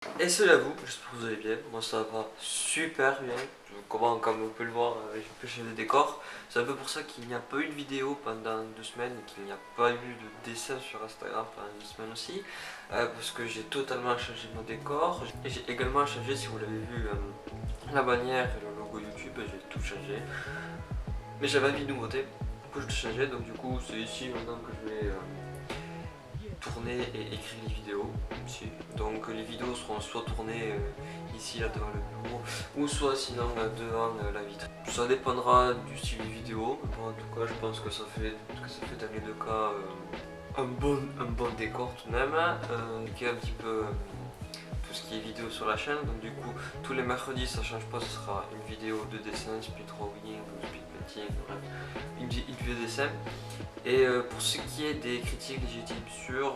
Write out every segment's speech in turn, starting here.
Et salut à vous, j'espère que vous allez bien, moi ça va super bien. Comme vous pouvez le voir, j'ai pu changer de décor. C'est un peu pour ça qu'il n'y a pas eu de vidéo pendant 2 semaines et qu'il n'y a pas eu de dessin sur Instagram pendant 2 semaines aussi. Parce que j'ai totalement changé mon décor. Et j'ai également changé, si vous l'avez vu, la bannière et le logo YouTube, j'ai tout changé. Mais j'avais envie de nouveautés, du coup je te changeais, donc du coup c'est ici maintenant que je vais tourner et écrire les vidéos ici. Donc les vidéos seront soit tournées ici là devant le bureau ou soit sinon devant la vitre. Ça dépendra du style de vidéo, mais bon, en tout cas je pense que ça fait dans les deux cas un bon décor tout de même, qui est un petit peu tout ce qui est vidéo sur la chaîne. Donc du coup tous les mercredis ça change pas, ce sera une vidéo de dessin, speed drawing ou speed painting, bref, une vidéo de dessin. Et pour ce qui est des critiques légitimes sur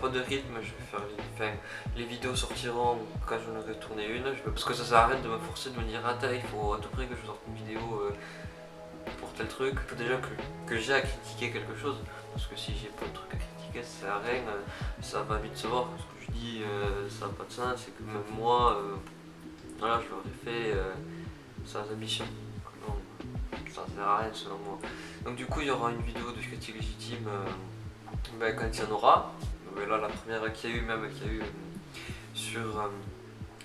pas de rythme, je vais faire les vidéos sortiront quand j'en aurai tourné une, parce que ça sert à rien de me forcer de me dire ah il faut à tout prix que je sorte une vidéo pour tel truc. Il faut déjà que j'ai à critiquer quelque chose, parce que si j'ai pas de truc à critiquer ça sert à rien, ça va vite se voir. Ce que je dis ça n'a pas de sens, c'est que même moi voilà, je l'aurais fait sans ambition. Donc, ça sert à rien selon moi. Donc du coup il y aura une vidéo de critique légitime quand il y en aura. Mais là la première qu'il y a eu, sur,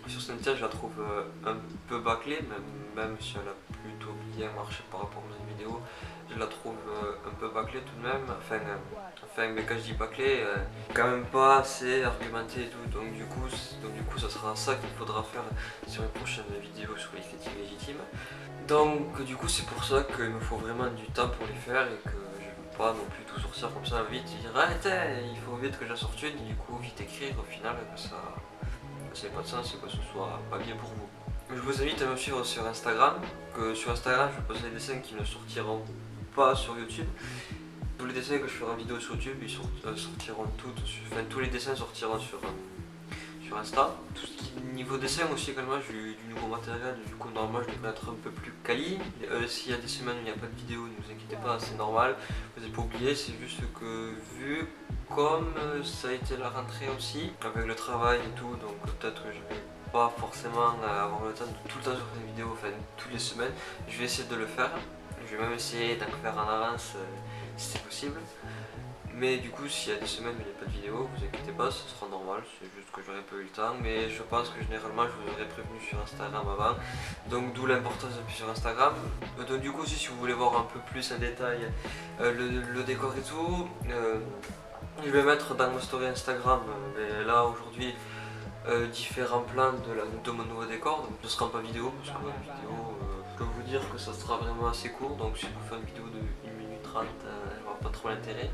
sur Snapchat, je la trouve un peu bâclée, même si elle a plutôt bien marché par rapport aux autres vidéos. Je la trouve un peu bâclée tout de même, mais quand je dis bâclée, quand même pas assez argumenté et tout. Donc du coup ça sera ça qu'il faudra faire sur une prochaine vidéo sur les critiques légitimes. Donc du coup c'est pour ça qu'il me faut vraiment du temps pour les faire et que je ne veux pas non plus tout sortir comme ça vite et dire ah il faut vite que j'en sorte une et du coup vite écrire au final que ça n'a pas de sens et que ce soit pas bien pour vous. Je vous invite à me suivre sur Instagram, que sur Instagram je poste des dessins qui ne sortiront pas sur YouTube. Tous les dessins que je ferai en vidéo sur YouTube, ils sortiront tous les dessins sortiront sur Insta. Tout ce qui est niveau dessin aussi également, j'ai eu du nouveau matériel, du coup normalement je devrais être un peu plus quali. S'il y a des semaines où il n'y a pas de vidéo, ne vous inquiétez pas, c'est normal, vous n'avez pas oublié, c'est juste que vu comme ça a été la rentrée aussi, avec le travail et tout, donc peut-être que je vais pas forcément avoir le temps de tout le temps sur des vidéos, enfin toutes les semaines, je vais essayer de le faire. Je vais même essayer d'en faire en avance si c'est possible. Mais du coup, s'il y a des semaines où il n'y a pas de vidéo, vous inquiétez pas, ce sera normal, c'est juste que j'aurais pas eu le temps. Mais je pense que généralement, je vous aurais prévenu sur Instagram avant. Donc, d'où l'importance d'appuyer sur Instagram. Donc, du coup, aussi, si vous voulez voir un peu plus en détail le décor et tout, je vais mettre dans ma story Instagram, là aujourd'hui, différents plans de mon nouveau décor. Donc, ce sera pas vidéo, parce que la vidéo, je peux vous dire que ça sera vraiment assez court. Donc, si vous faites une vidéo de 1 minute 30, elle n'aura pas trop l'intérêt.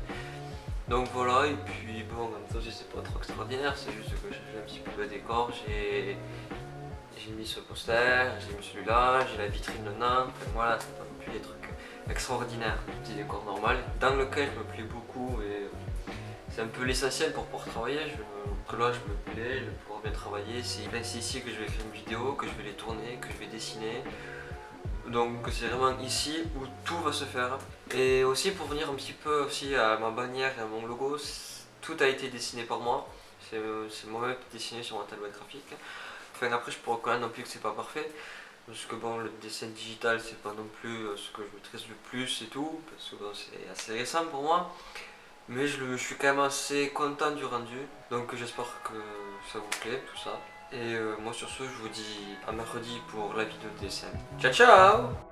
Donc voilà, et puis bon, en même temps, c'est pas trop extraordinaire, c'est juste que j'ai un petit peu de décor, j'ai mis ce poster, j'ai mis celui-là, j'ai la vitrine de Nantes, enfin, voilà, c'est pas non plus des trucs extraordinaires, un petit décor normal, dans lequel je me plais beaucoup et c'est un peu l'essentiel pour pouvoir travailler. Que là je me plais, je vais pouvoir bien travailler, c'est ici que je vais faire une vidéo, que je vais les tourner, que je vais dessiner. Donc c'est vraiment ici où tout va se faire. Et aussi pour venir un petit peu aussi à ma bannière et à mon logo, tout a été dessiné par moi. C'est moi-même qui ai dessiné sur ma tablette graphique. Enfin après je pourrais reconnaître non plus que c'est pas parfait. Parce que bon, le dessin digital c'est pas non plus ce que je maîtrise le plus et tout. Parce que bon, c'est assez récent pour moi. Mais je suis quand même assez content du rendu. Donc j'espère que ça vous plaît tout ça. Et moi sur ce je vous dis à mercredi pour la vidéo de dessin. Ciao ciao!